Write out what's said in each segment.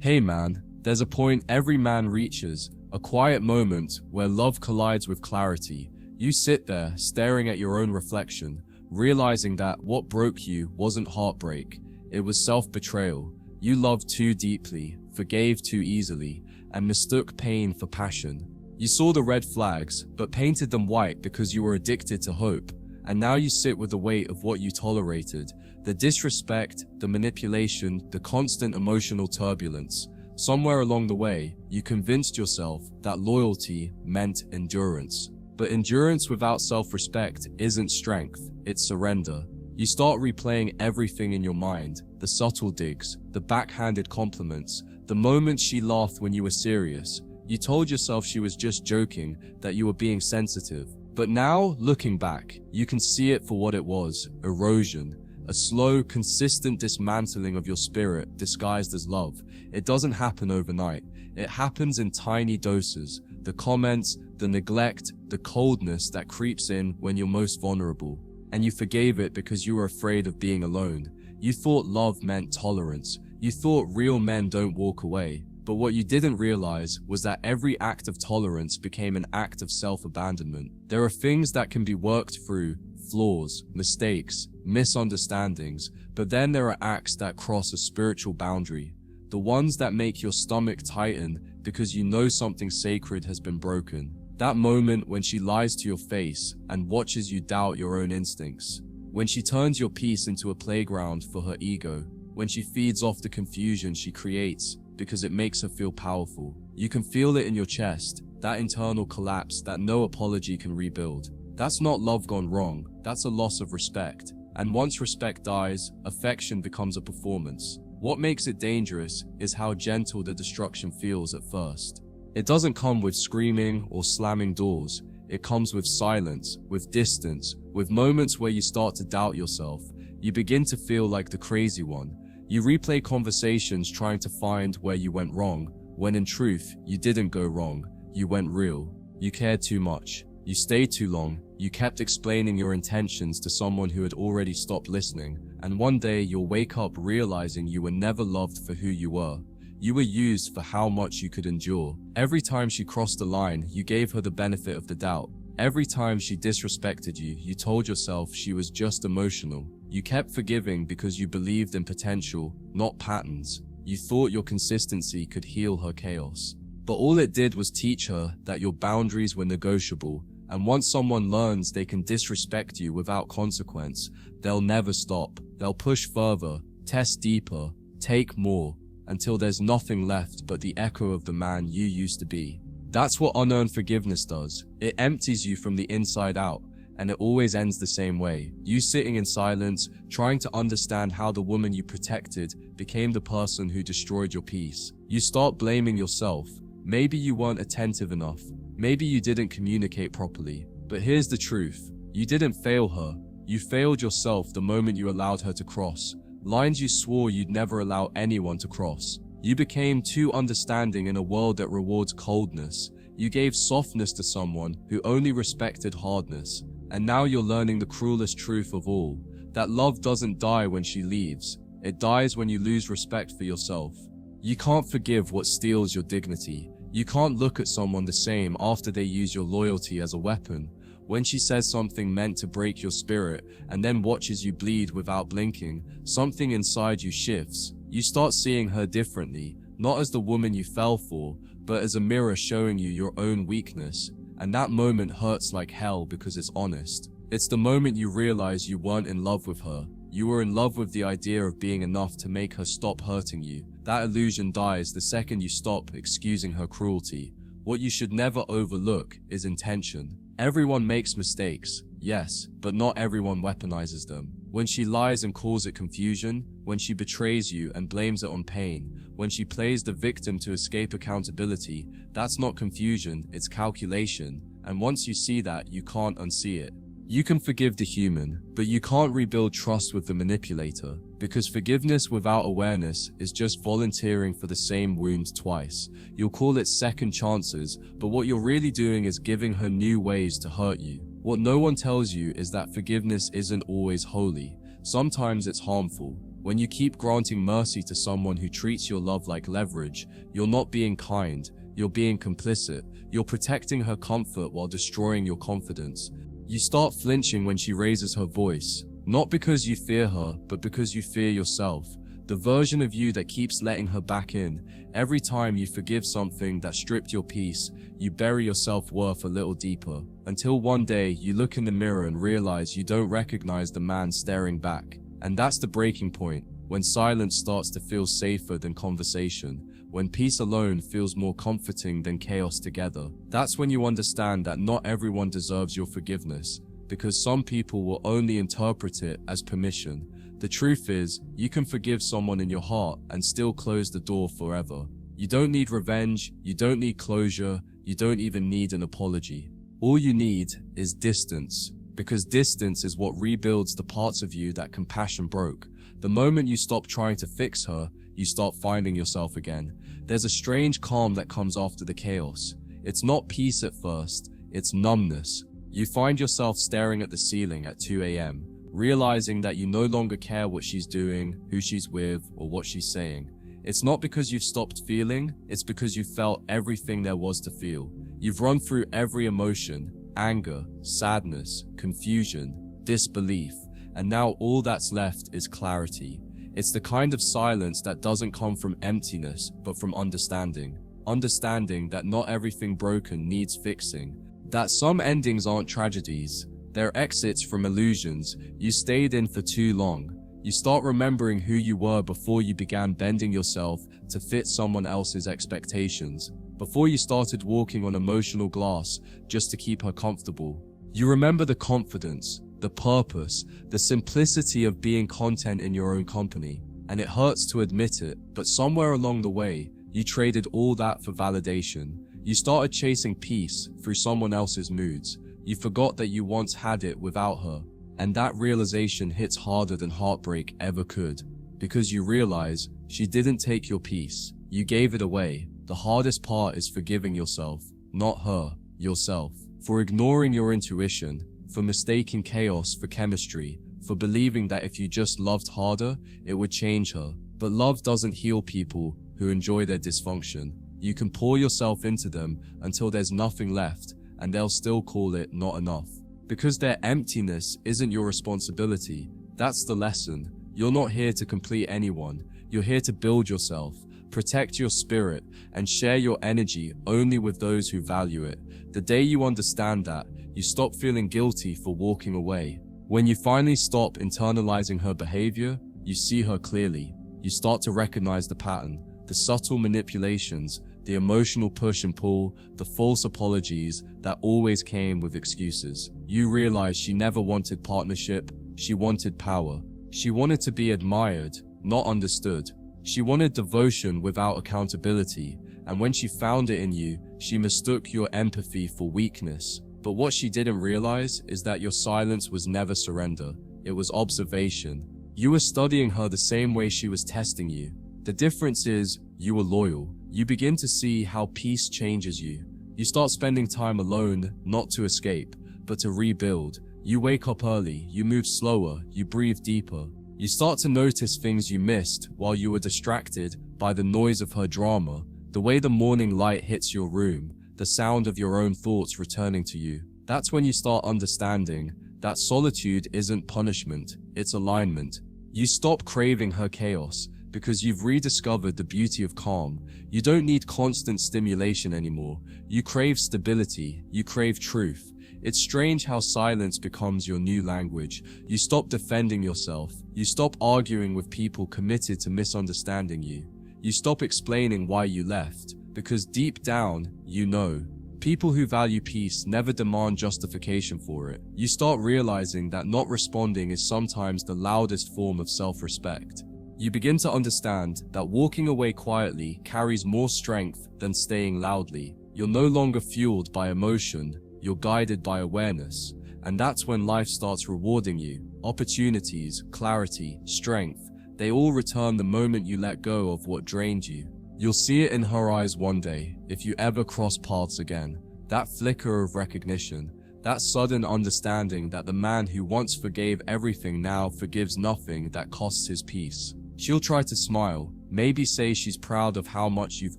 Hey man, there's a point every man reaches, a quiet moment where love collides with clarity. You sit there, staring at your own reflection, realizing that what broke you wasn't heartbreak, it was self-betrayal. You loved too deeply, forgave too easily, and mistook pain for passion. You saw the red flags, but painted them white because you were addicted to hope. And now you sit with the weight of what you tolerated, the disrespect, the manipulation, the constant emotional turbulence. Somewhere along the way, you convinced yourself that loyalty meant endurance. But endurance without self-respect isn't strength, it's surrender. You start replaying everything in your mind, the subtle digs, the backhanded compliments, the moments she laughed when you were serious. You told yourself she was just joking, that you were being sensitive. But now, looking back, you can see it for what it was: erosion. A slow, consistent dismantling of your spirit disguised as love. It doesn't happen overnight. It happens in tiny doses. The comments, the neglect, the coldness that creeps in when you're most vulnerable. And you forgave it because you were afraid of being alone. You thought love meant tolerance. You thought real men don't walk away. But what you didn't realize was that every act of tolerance became an act of self-abandonment. There are things that can be worked through, flaws, mistakes, misunderstandings, but then there are acts that cross a spiritual boundary. The ones that make your stomach tighten because you know something sacred has been broken. That moment when she lies to your face and watches you doubt your own instincts. When she turns your peace into a playground for her ego. When she feeds off the confusion she creates because it makes her feel powerful. You can feel it in your chest, that internal collapse that no apology can rebuild. That's not love gone wrong, that's a loss of respect. And once respect dies, affection becomes a performance. What makes it dangerous is how gentle the destruction feels at first. It doesn't come with screaming or slamming doors. It comes with silence, with distance, with moments where you start to doubt yourself. You begin to feel like the crazy one. You replay conversations trying to find where you went wrong, when in truth, you didn't go wrong. You went real. You cared too much. You stayed too long. You kept explaining your intentions to someone who had already stopped listening. And one day you'll wake up realizing you were never loved for who you were. You were used for how much you could endure. Every time she crossed the line, you gave her the benefit of the doubt. Every time she disrespected you, you told yourself she was just emotional. You kept forgiving because you believed in potential, not patterns. You thought your consistency could heal her chaos. But all it did was teach her that your boundaries were negotiable. And once someone learns they can disrespect you without consequence, they'll never stop. They'll push further, test deeper, take more, until there's nothing left but the echo of the man you used to be. That's what unearned forgiveness does. It empties you from the inside out, and it always ends the same way. You sitting in silence, trying to understand how the woman you protected became the person who destroyed your peace. You start blaming yourself. Maybe you weren't attentive enough. Maybe you didn't communicate properly. But here's the truth. You didn't fail her. You failed yourself the moment you allowed her to cross lines you swore you'd never allow anyone to cross. You became too understanding in a world that rewards coldness. You gave softness to someone who only respected hardness. And now you're learning the cruelest truth of all, that love doesn't die when she leaves. It dies when you lose respect for yourself. You can't forgive what steals your dignity. You can't look at someone the same after they use your loyalty as a weapon. When she says something meant to break your spirit and then watches you bleed without blinking, something inside you shifts. You start seeing her differently, not as the woman you fell for, but as a mirror showing you your own weakness. And that moment hurts like hell because it's honest. It's the moment you realize you weren't in love with her. You were in love with the idea of being enough to make her stop hurting you. That illusion dies the second you stop excusing her cruelty. What you should never overlook is intention. Everyone makes mistakes, yes, but not everyone weaponizes them. When she lies and calls it confusion, when she betrays you and blames it on pain, when she plays the victim to escape accountability, that's not confusion, it's calculation. And once you see that, you can't unsee it. You can forgive the human, but you can't rebuild trust with the manipulator, because forgiveness without awareness is just volunteering for the same wound twice. You'll call it second chances, but what you're really doing is giving her new ways to hurt you. What no one tells you is that forgiveness isn't always holy. Sometimes it's harmful. When you keep granting mercy to someone who treats your love like leverage, you're not being kind, you're being complicit. You're protecting her comfort while destroying your confidence. You start flinching when she raises her voice, not because you fear her, but because you fear yourself. The version of you that keeps letting her back in. Every time you forgive something that stripped your peace, you bury your self-worth a little deeper, until one day you look in the mirror and realize you don't recognize the man staring back. And that's the breaking point, when silence starts to feel safer than conversation, when peace alone feels more comforting than chaos together. That's when you understand that not everyone deserves your forgiveness, because some people will only interpret it as permission. The truth is, you can forgive someone in your heart and still close the door forever. You don't need revenge, you don't need closure, you don't even need an apology. All you need is distance, because distance is what rebuilds the parts of you that compassion broke. The moment you stop trying to fix her, you start finding yourself again. There's a strange calm that comes after the chaos. It's not peace at first, it's numbness. You find yourself staring at the ceiling at 2 a.m., realizing that you no longer care what she's doing, who she's with, or what she's saying. It's not because you've stopped feeling, it's because you felt everything there was to feel. You've run through every emotion, anger, sadness, confusion, disbelief, and now all that's left is clarity. It's the kind of silence that doesn't come from emptiness, but from understanding. Understanding that not everything broken needs fixing, that some endings aren't tragedies, they're exits from illusions you stayed in for too long. You start remembering who you were before you began bending yourself to fit someone else's expectations, before you started walking on emotional glass just to keep her comfortable. You remember the confidence, the purpose, the simplicity of being content in your own company. And it hurts to admit it, but somewhere along the way, you traded all that for validation. You started chasing peace through someone else's moods. You forgot that you once had it without her. And that realization hits harder than heartbreak ever could. Because you realize she didn't take your peace. You gave it away. The hardest part is forgiving yourself, not her, yourself. For ignoring your intuition, for mistaking chaos for chemistry, for believing that if you just loved harder, it would change her. But love doesn't heal people who enjoy their dysfunction. You can pour yourself into them until there's nothing left, and they'll still call it not enough. Because their emptiness isn't your responsibility. That's the lesson. You're not here to complete anyone. You're here to build yourself, protect your spirit, and share your energy only with those who value it. The day you understand that, you stop feeling guilty for walking away. When you finally stop internalizing her behavior, you see her clearly. You start to recognize the pattern, the subtle manipulations, the emotional push and pull, the false apologies that always came with excuses. You realize she never wanted partnership, she wanted power. She wanted to be admired, not understood. She wanted devotion without accountability, and when she found it in you, she mistook your empathy for weakness. But what she didn't realize is that your silence was never surrender, it was observation. You were studying her the same way she was testing you. The difference is, you were loyal. You begin to see how peace changes you. You start spending time alone, not to escape, but to rebuild. You wake up early, you move slower, you breathe deeper. You start to notice things you missed while you were distracted by the noise of her drama, the way the morning light hits your room, the sound of your own thoughts returning to you. That's when you start understanding that solitude isn't punishment, it's alignment. You stop craving her chaos because you've rediscovered the beauty of calm. You don't need constant stimulation anymore. You crave stability, you crave truth. It's strange how silence becomes your new language. You stop defending yourself. You stop arguing with people committed to misunderstanding you. You stop explaining why you left, because deep down, you know. People who value peace never demand justification for it. You start realizing that not responding is sometimes the loudest form of self-respect. You begin to understand that walking away quietly carries more strength than staying loudly. You're no longer fueled by emotion, you're guided by awareness. And that's when life starts rewarding you. Opportunities, clarity, strength, they all return the moment you let go of what drained you. You'll see it in her eyes one day, if you ever cross paths again. That flicker of recognition, That sudden understanding that the man who once forgave everything now forgives nothing that costs his peace. She'll try to smile, maybe say she's proud of how much you've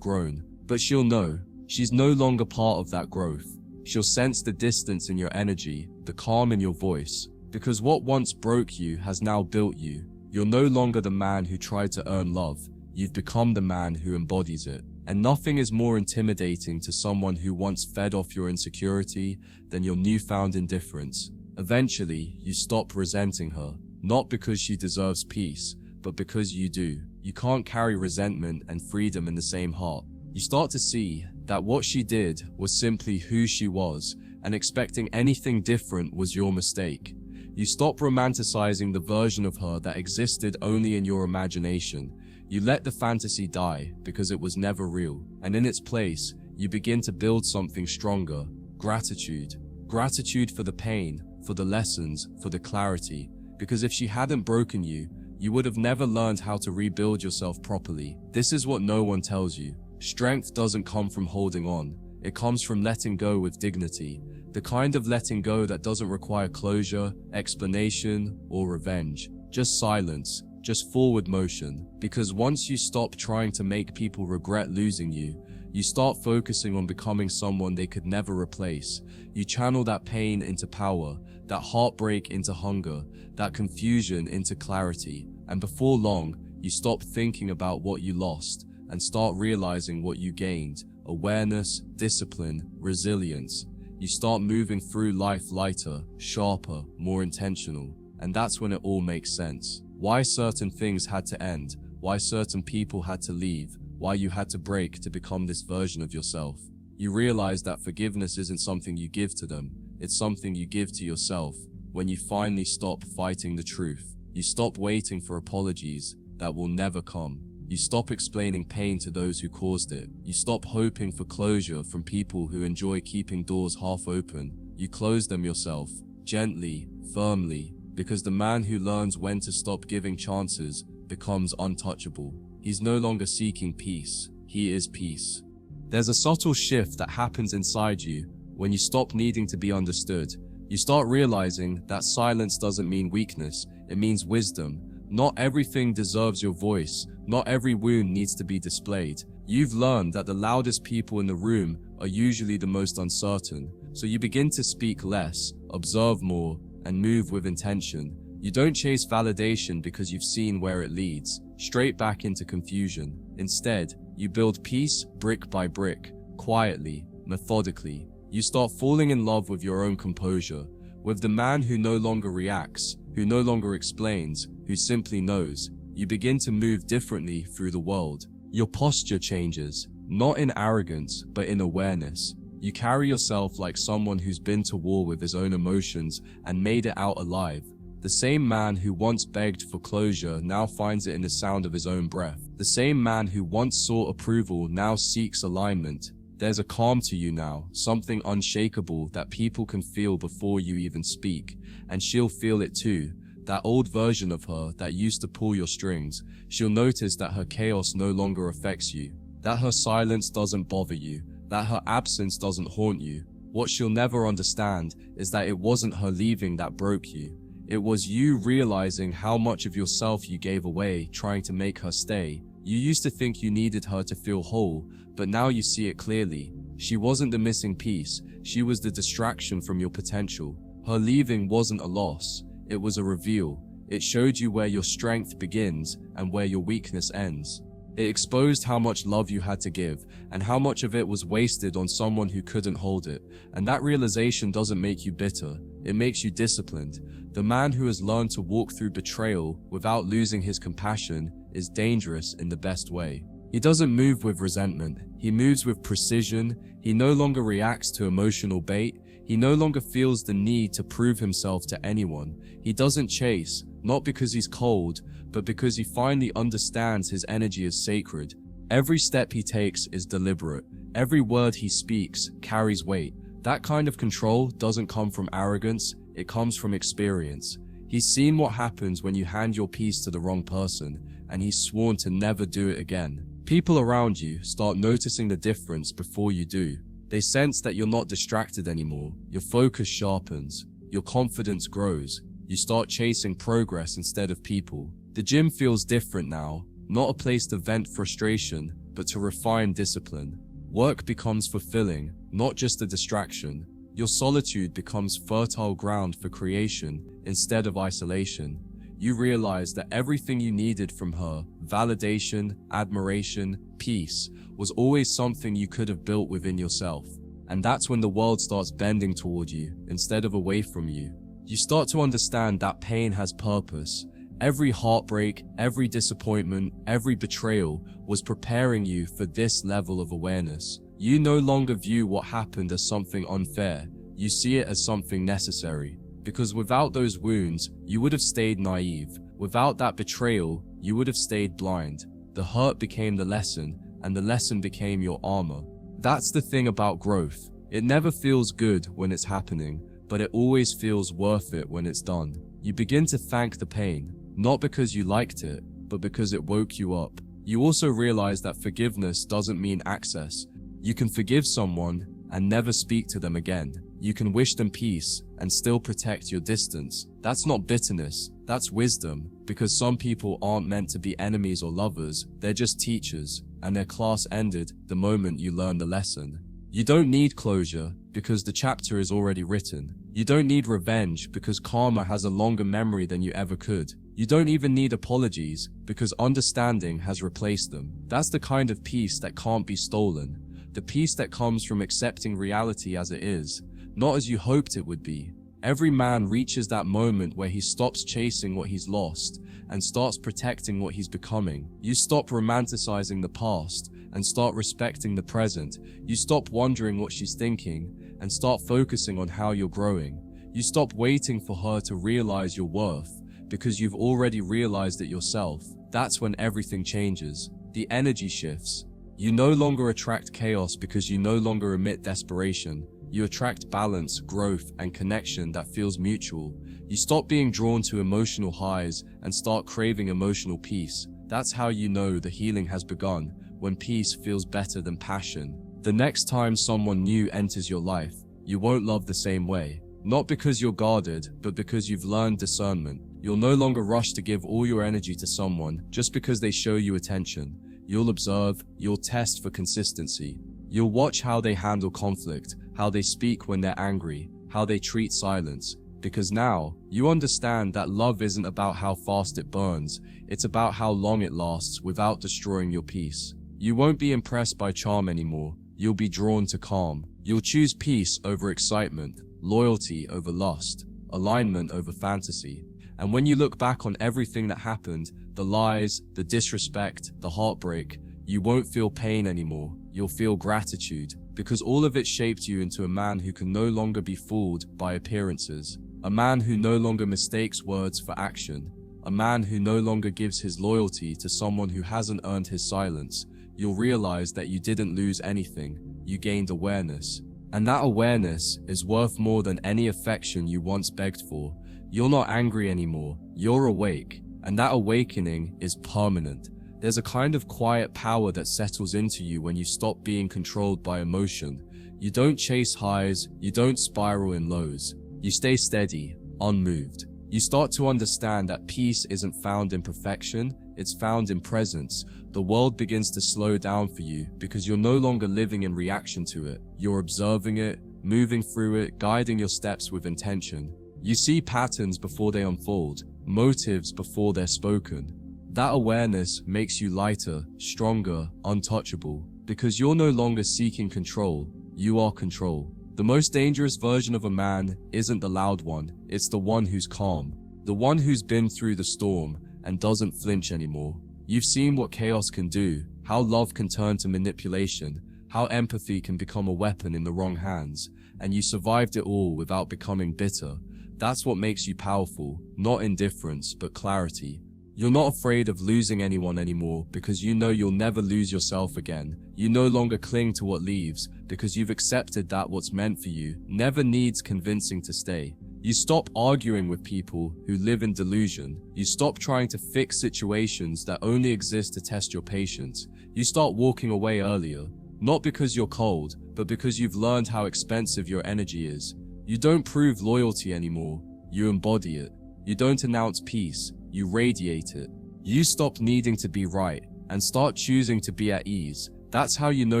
grown, but she'll know she's no longer part of that growth. She'll sense the distance in your energy, the calm in your voice, because what once broke you has now built you. You're no longer the man who tried to earn love, you've become the man who embodies it. And nothing is more intimidating to someone who once fed off your insecurity than your newfound indifference. Eventually, you stop resenting her, not because she deserves peace, but because you do. You can't carry resentment and freedom in the same heart. You start to see that what she did was simply who she was, and expecting anything different was your mistake. You stop romanticizing the version of her that existed only in your imagination. You let the fantasy die because it was never real, and in its place, you begin to build something stronger: gratitude. Gratitude for the pain, for the lessons, for the clarity. Because if she hadn't broken you, you would have never learned how to rebuild yourself properly. This is what no one tells you. Strength doesn't come from holding on. It comes from letting go with dignity. The kind of letting go that doesn't require closure, explanation, or revenge. Just silence. Just forward motion. Because once you stop trying to make people regret losing you, you start focusing on becoming someone they could never replace. You channel that pain into power, that heartbreak into hunger, that confusion into clarity. And before long, you stop thinking about what you lost and start realizing what you gained: awareness, discipline, resilience. You start moving through life lighter, sharper, more intentional. And that's when it all makes sense. Why certain things had to end, why certain people had to leave, why you had to break to become this version of yourself. You realize that forgiveness isn't something you give to them, it's something you give to yourself. When you finally stop fighting the truth, you stop waiting for apologies that will never come. You stop explaining pain to those who caused it. You stop hoping for closure from people who enjoy keeping doors half open. You close them yourself, gently, firmly, because the man who learns when to stop giving chances becomes untouchable. He's no longer seeking peace, he is peace. There's a subtle shift that happens inside you when you stop needing to be understood. You start realizing that silence doesn't mean weakness, it means wisdom. Not everything deserves your voice, not every wound needs to be displayed. You've learned that the loudest people in the room are usually the most uncertain, so you begin to speak less, observe more, and move with intention. You don't chase validation because you've seen where it leads, straight back into confusion. Instead, you build peace brick by brick, quietly, methodically. You start falling in love with your own composure, with the man who no longer reacts, who no longer explains, who simply knows. You begin to move differently through the world. Your posture changes, not in arrogance, but in awareness. You carry yourself like someone who's been to war with his own emotions and made it out alive. The same man who once begged for closure now finds it in the sound of his own breath. The same man who once sought approval now seeks alignment. There's a calm to you now, something unshakable that people can feel before you even speak. And she'll feel it too. That old version of her that used to pull your strings. She'll notice that her chaos no longer affects you, that her silence doesn't bother you, that her absence doesn't haunt you. What she'll never understand is that it wasn't her leaving that broke you. It was you realizing how much of yourself you gave away trying to make her stay. You used to think you needed her to feel whole, but now you see it clearly. She wasn't the missing piece, she was the distraction from your potential. Her leaving wasn't a loss, it was a reveal. It showed you where your strength begins and where your weakness ends. It exposed how much love you had to give, and how much of it was wasted on someone who couldn't hold it. And that realization doesn't make you bitter, it makes you disciplined. The man who has learned to walk through betrayal without losing his compassion is dangerous in the best way. He doesn't move with resentment, he moves with precision. He no longer reacts to emotional bait. He no longer feels the need to prove himself to anyone. He doesn't chase, not because he's cold, but because he finally understands his energy is sacred. Every step he takes is deliberate. Every word he speaks carries weight. That kind of control doesn't come from arrogance, it comes from experience. He's seen what happens when you hand your piece to the wrong person, and he's sworn to never do it again. People around you start noticing the difference before you do. They sense that you're not distracted anymore. Your focus sharpens. Your confidence grows. You start chasing progress instead of people. The gym feels different now, not a place to vent frustration, but to refine discipline. Work becomes fulfilling, not just a distraction. Your solitude becomes fertile ground for creation instead of isolation. You realize that everything you needed from her, validation, admiration, peace, was always something you could have built within yourself. And that's when the world starts bending toward you instead of away from you. You start to understand that pain has purpose. Every heartbreak, every disappointment, every betrayal was preparing you for this level of awareness. You no longer view what happened as something unfair. You see it as something necessary. Because without those wounds, you would have stayed naive. Without that betrayal, you would have stayed blind. The hurt became the lesson, and the lesson became your armor. That's the thing about growth. It never feels good when it's happening, but it always feels worth it when it's done. You begin to thank the pain, not because you liked it, but because it woke you up. You also realize that forgiveness doesn't mean access. You can forgive someone and never speak to them again. You can wish them peace and still protect your distance. That's not bitterness, that's wisdom, because some people aren't meant to be enemies or lovers, they're just teachers, and their class ended the moment you learn the lesson. You don't need closure, because the chapter is already written. You don't need revenge, because karma has a longer memory than you ever could. You don't even need apologies, because understanding has replaced them. That's the kind of peace that can't be stolen. The peace that comes from accepting reality as it is, not as you hoped it would be. Every man reaches that moment where he stops chasing what he's lost and starts protecting what he's becoming. You stop romanticizing the past and start respecting the present. You stop wondering what she's thinking and start focusing on how you're growing. You stop waiting for her to realize your worth because you've already realized it yourself. That's when everything changes. The energy shifts. You no longer attract chaos because you no longer emit desperation. You attract balance, growth, and connection that feels mutual. You stop being drawn to emotional highs and start craving emotional peace. That's how you know the healing has begun, when peace feels better than passion. The next time someone new enters your life, you won't love the same way. Not because you're guarded, but because you've learned discernment. You'll no longer rush to give all your energy to someone just because they show you attention. You'll observe, you'll test for consistency. You'll watch how they handle conflict, how they speak when they're angry, how they treat silence. Because now, you understand that love isn't about how fast it burns, it's about how long it lasts without destroying your peace. You won't be impressed by charm anymore, you'll be drawn to calm. You'll choose peace over excitement, loyalty over lust, alignment over fantasy. And when you look back on everything that happened, the lies, the disrespect, the heartbreak, you won't feel pain anymore, you'll feel gratitude, because all of it shaped you into a man who can no longer be fooled by appearances, a man who no longer mistakes words for action, a man who no longer gives his loyalty to someone who hasn't earned his silence. You'll realize that you didn't lose anything, you gained awareness. And that awareness is worth more than any affection you once begged for. You're not angry anymore, you're awake, and that awakening is permanent. There's a kind of quiet power that settles into you when you stop being controlled by emotion. You don't chase highs, you don't spiral in lows. You stay steady, unmoved. You start to understand that peace isn't found in perfection, it's found in presence. The world begins to slow down for you because you're no longer living in reaction to it. You're observing it, moving through it, guiding your steps with intention. You see patterns before they unfold, motives before they're spoken. That awareness makes you lighter, stronger, untouchable, because you're no longer seeking control, you are control. The most dangerous version of a man isn't the loud one, it's the one who's calm, the one who's been through the storm and doesn't flinch anymore. You've seen what chaos can do, how love can turn to manipulation, how empathy can become a weapon in the wrong hands, and you survived it all without becoming bitter. That's what makes you powerful, not indifference, but clarity. You're not afraid of losing anyone anymore because you know you'll never lose yourself again. You no longer cling to what leaves because you've accepted that what's meant for you never needs convincing to stay. You stop arguing with people who live in delusion. You stop trying to fix situations that only exist to test your patience. You start walking away earlier, Not because you're cold, but because you've learned how expensive your energy is. You don't prove loyalty anymore, you embody it. You don't announce peace, you radiate it. You stop needing to be right and start choosing to be at ease. That's how you know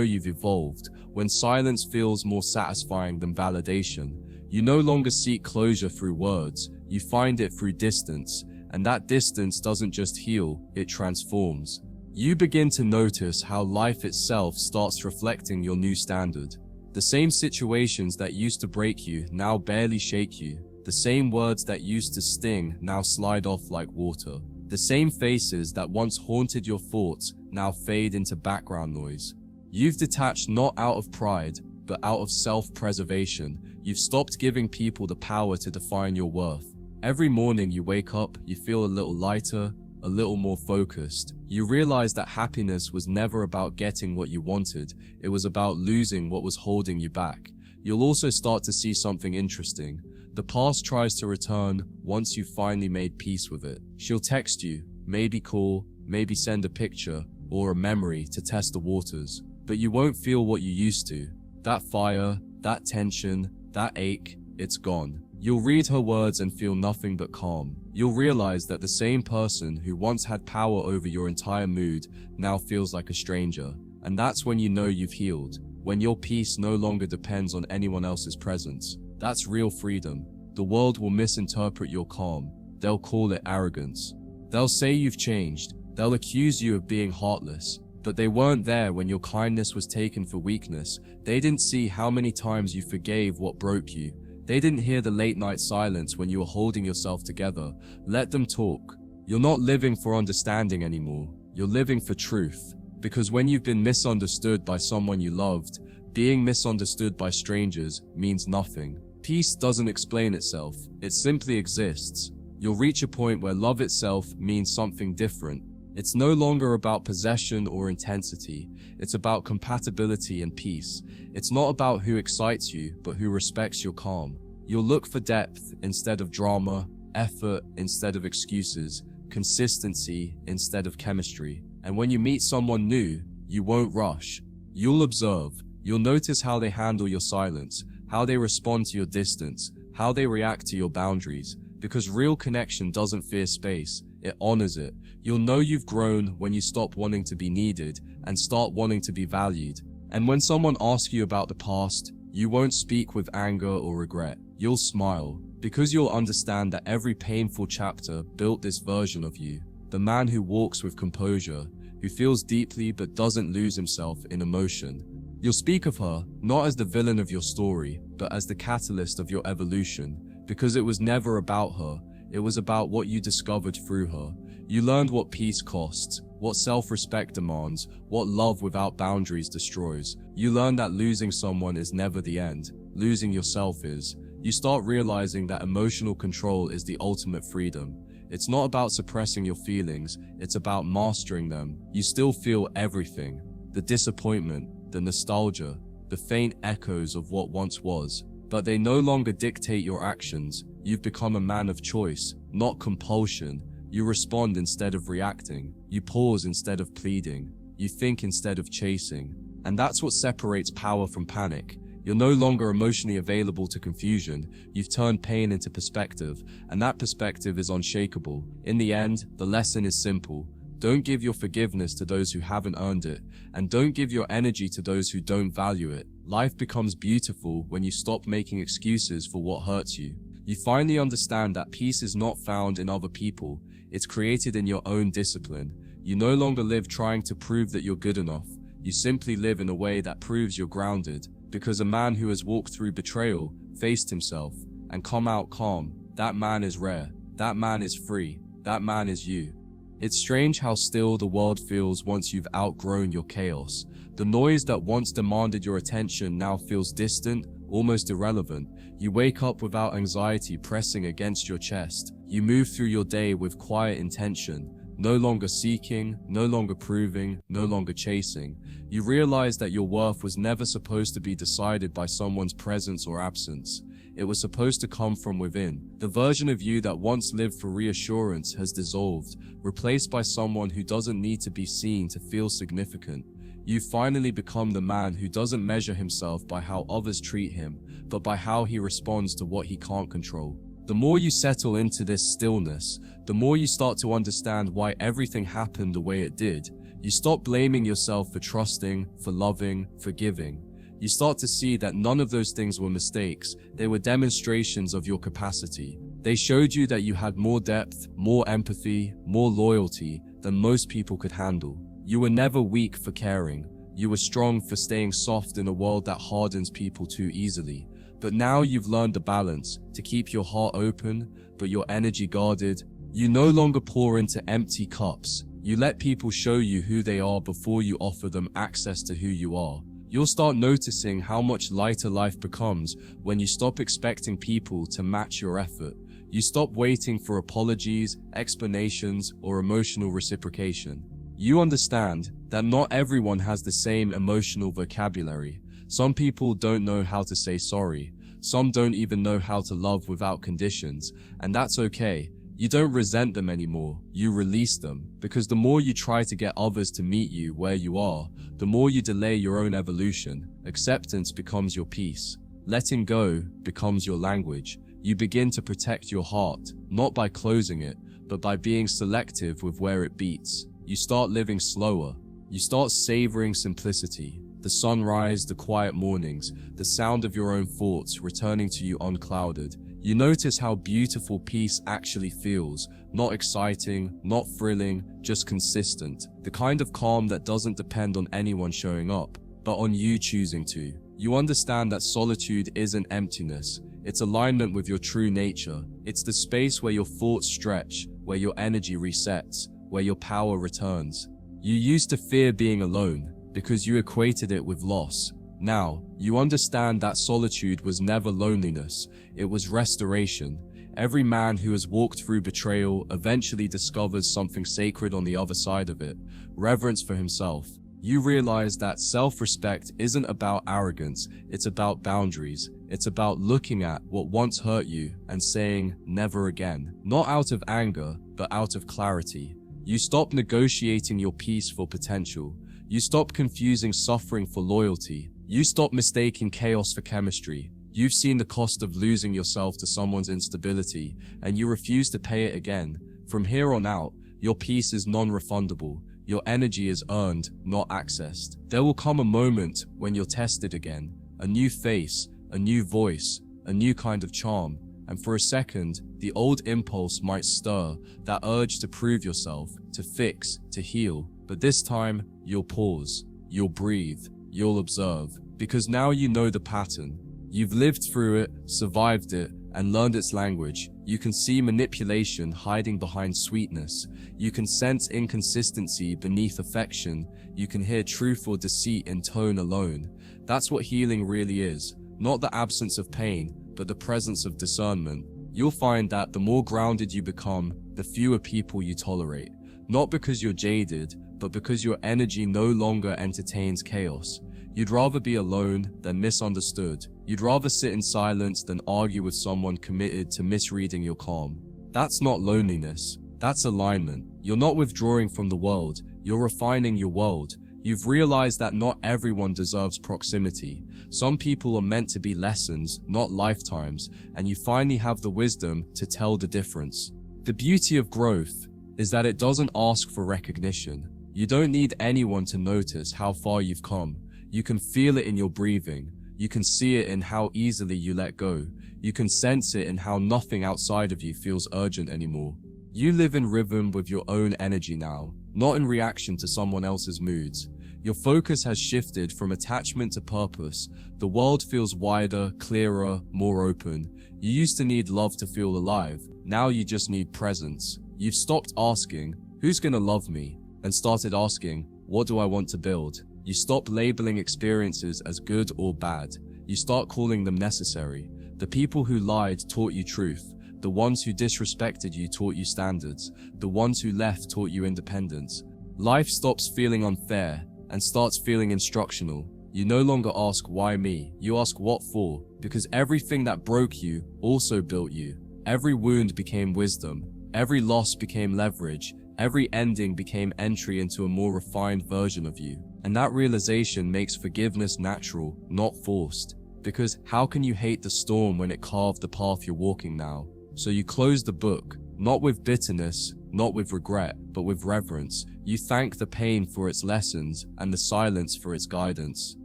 you've evolved, when silence feels more satisfying than validation. You no longer seek closure through words, you find it through distance, and that distance doesn't just heal, it transforms. You begin to notice how life itself starts reflecting your new standard. The same situations that used to break you now barely shake you. The same words that used to sting now slide off like water. The same faces that once haunted your thoughts now fade into background noise. You've detached not out of pride, but out of self-preservation. You've stopped giving people the power to define your worth. Every morning you wake up, you feel a little lighter, a little more focused. You realize that happiness was never about getting what you wanted, it was about losing what was holding you back. You'll also start to see something interesting. The past tries to return once you've finally made peace with it. She'll text you, maybe call, maybe send a picture or a memory to test the waters. But you won't feel what you used to. That fire, that tension, that ache, it's gone. You'll read her words and feel nothing but calm. You'll realize that the same person who once had power over your entire mood now feels like a stranger. And that's when you know you've healed. When your peace no longer depends on anyone else's presence. That's real freedom. The world will misinterpret your calm. They'll call it arrogance. They'll say you've changed. They'll accuse you of being heartless. But they weren't there when your kindness was taken for weakness. They didn't see how many times you forgave what broke you. They didn't hear the late-night silence when you were holding yourself together. Let them talk. You're not living for understanding anymore. You're living for truth. Because when you've been misunderstood by someone you loved, being misunderstood by strangers means nothing. Peace doesn't explain itself. It simply exists. You'll reach a point where love itself means something different. It's no longer about possession or intensity. It's about compatibility and peace. It's not about who excites you, but who respects your calm. You'll look for depth instead of drama, effort instead of excuses, consistency instead of chemistry. And when you meet someone new, you won't rush. You'll observe. You'll notice how they handle your silence, how they respond to your distance, how they react to your boundaries. Because real connection doesn't fear space, it honors it. You'll know you've grown when you stop wanting to be needed and start wanting to be valued. And when someone asks you about the past, you won't speak with anger or regret. You'll smile, because you'll understand that every painful chapter built this version of you. The man who walks with composure, who feels deeply but doesn't lose himself in emotion. You'll speak of her, not as the villain of your story, but as the catalyst of your evolution. Because it was never about her, it was about what you discovered through her. You learned what peace costs, what self-respect demands, what love without boundaries destroys. You learned that losing someone is never the end, losing yourself is. You start realizing that emotional control is the ultimate freedom. It's not about suppressing your feelings, it's about mastering them. You still feel everything, the disappointment, the nostalgia, the faint echoes of what once was. But they no longer dictate your actions. You've become a man of choice, not compulsion. You respond instead of reacting. You pause instead of pleading. You think instead of chasing. And that's what separates power from panic. You're no longer emotionally available to confusion. You've turned pain into perspective, and that perspective is unshakable. In the end, the lesson is simple. Don't give your forgiveness to those who haven't earned it, and don't give your energy to those who don't value it. Life becomes beautiful when you stop making excuses for what hurts you. You finally understand that peace is not found in other people, it's created in your own discipline. You no longer live trying to prove that you're good enough. You simply live in a way that proves you're grounded. Because a man who has walked through betrayal, faced himself, and come out calm, that man is rare, that man is free, that man is you. It's strange how still the world feels once you've outgrown your chaos. The noise that once demanded your attention now feels distant, almost irrelevant. You wake up without anxiety pressing against your chest. You move through your day with quiet intention, no longer seeking, no longer proving, no longer chasing. You realize that your worth was never supposed to be decided by someone's presence or absence. It was supposed to come from within. The version of you that once lived for reassurance has dissolved, replaced by someone who doesn't need to be seen to feel significant. You finally become the man who doesn't measure himself by how others treat him, but by how he responds to what he can't control. The more you settle into this stillness, the more you start to understand why everything happened the way it did. You stop blaming yourself for trusting, for loving, for giving. You start to see that none of those things were mistakes. They were demonstrations of your capacity. They showed you that you had more depth, more empathy, more loyalty than most people could handle. You were never weak for caring. You were strong for staying soft in a world that hardens people too easily. But now you've learned the balance, to keep your heart open, but your energy guarded. You no longer pour into empty cups. You let people show you who they are before you offer them access to who you are. You'll start noticing how much lighter life becomes when you stop expecting people to match your effort. You stop waiting for apologies, explanations, or emotional reciprocation. You understand that not everyone has the same emotional vocabulary. Some people don't know how to say sorry. Some don't even know how to love without conditions, and that's okay. You don't resent them anymore. You release them, because the more you try to get others to meet you where you are, the more you delay your own evolution. Acceptance becomes your peace. Letting go becomes your language. You begin to protect your heart, not by closing it, but by being selective with where it beats. You start living slower. You start savoring simplicity. The sunrise, the quiet mornings, the sound of your own thoughts returning to you unclouded. You notice how beautiful peace actually feels. Not exciting, not thrilling, just consistent. The kind of calm that doesn't depend on anyone showing up, but on you choosing to. You understand that solitude isn't emptiness. It's alignment with your true nature. It's the space where your thoughts stretch, where your energy resets, where your power returns. You used to fear being alone because you equated it with loss. Now, you understand that solitude was never loneliness, it was restoration. Every man who has walked through betrayal eventually discovers something sacred on the other side of it, reverence for himself. You realize that self-respect isn't about arrogance, it's about boundaries. It's about looking at what once hurt you and saying, never again. Not out of anger, but out of clarity. You stop negotiating your peace for potential. You stop confusing suffering for loyalty. You stop mistaking chaos for chemistry. You've seen the cost of losing yourself to someone's instability, and you refuse to pay it again. From here on out, your peace is non-refundable. Your energy is earned, not accessed. There will come a moment when you're tested again. A new face, a new voice, a new kind of charm. And for a second, the old impulse might stir, that urge to prove yourself, to fix, to heal. But this time, you'll pause, you'll breathe, you'll observe, because now you know the pattern. You've lived through it, survived it, and learned its language. You can see manipulation hiding behind sweetness. You can sense inconsistency beneath affection. You can hear truth or deceit in tone alone. That's what healing really is. Not the absence of pain, but the presence of discernment. You'll find that the more grounded you become, the fewer people you tolerate. Not because you're jaded, but because your energy no longer entertains chaos. You'd rather be alone than misunderstood. You'd rather sit in silence than argue with someone committed to misreading your calm. That's not loneliness, that's alignment. You're not withdrawing from the world, you're refining your world. You've realized that not everyone deserves proximity. Some people are meant to be lessons, not lifetimes, and you finally have the wisdom to tell the difference. The beauty of growth is that it doesn't ask for recognition. You don't need anyone to notice how far you've come. You can feel it in your breathing. You can see it in how easily you let go. You can sense it in how nothing outside of you feels urgent anymore. You live in rhythm with your own energy now, not in reaction to someone else's moods. Your focus has shifted from attachment to purpose. The world feels wider, clearer, more open. You used to need love to feel alive. Now you just need presence. You've stopped asking, who's gonna love me? And started asking, what do I want to build? You stop labeling experiences as good or bad. You start calling them necessary. The people who lied taught you truth. The ones who disrespected you taught you standards. The ones who left taught you independence. Life stops feeling unfair and starts feeling instructional. You no longer ask why me, you ask what for, because everything that broke you also built you. Every wound became wisdom. Every loss became leverage. Every ending became entry into a more refined version of you. And that realization makes forgiveness natural, not forced. Because how can you hate the storm when it carved the path you're walking now? So you close the book, not with bitterness, not with regret, but with reverence. You thank the pain for its lessons and the silence for its guidance.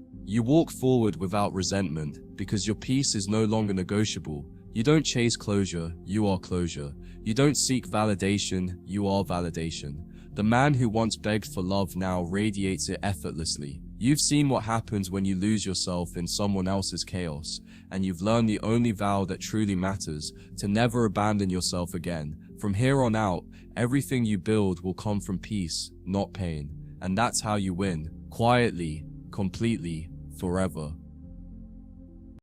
You walk forward without resentment because your peace is no longer negotiable. You don't chase closure, you are closure. You don't seek validation, you are validation. The man who once begged for love now radiates it effortlessly. You've seen what happens when you lose yourself in someone else's chaos, and you've learned the only vow that truly matters, to never abandon yourself again. From here on out, everything you build will come from peace, not pain. And that's how you win, quietly, completely, forever.